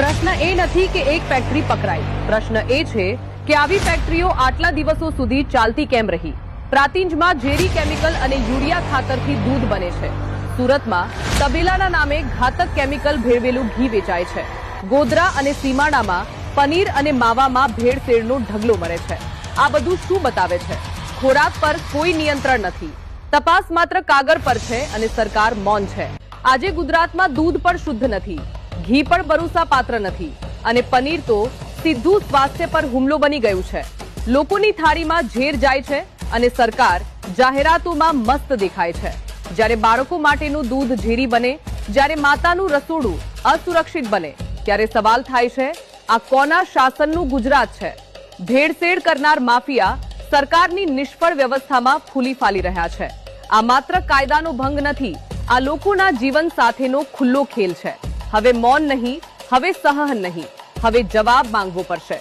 પ્રશ્ન એ નથી કે એક ફેક્ટરી પકડાઈ, પ્રશ્ન એ છે કે આવી ફેક્ટરીઓ આટલા દિવસો સુધી ચાલતી કેમ રહી। પ્રાતિંજમાં ઝેરી કેમિકલ અને યુરિયા ખાતરથી દૂધ બને છે। સુરતમાં તબેલાના નામે ઘાતક કેમિકલ ભેળવેલું ઘી વેચાય છે। ગોધરા અને સીમાડામાં પનીર અને માવામાં ભેળસેળનો ઢગલો મળે છે। આ બધું શું બતાવે છે? ખોરાક પર કોઈ નિયંત્રણ નથી, તપાસ માત્ર કાગળ પર છે અને સરકાર મૌન છે। આજે ગુજરાતમાં દૂધ પણ શુદ્ધ નથી, ઘી પણ ભરોસાપાત્ર નથી અને પનીર તો સીધું સ્વાસ્થ્ય પર હુમલો બની ગયું છે। લોકોની થાળીમાં ઝેર જાય છે અને સરકાર જાહેરાતોમાં મસ્ત દેખાય છે। જ્યારે બાળકો માટેનું દૂધ ઝેરી બને, જ્યારે માતાનું રસોડું અસુરક્ષિત બને, ત્યારે સવાલ થાય છે, આ કોના શાસનનું ગુજરાત છે? ભેળસેળ કરનાર માફિયા સરકારની નિષ્ફળ વ્યવસ્થામાં ફૂલી ફાલી રહ્યા છે। આ માત્ર કાયદાનો ભંગ નથી, આ લોકોના જીવન સાથેનો ખુલ્લો ખેલ છે। હવે મૌન નહીં, હવે સહન નહીં, હવે જવાબ માંગવો પડશે।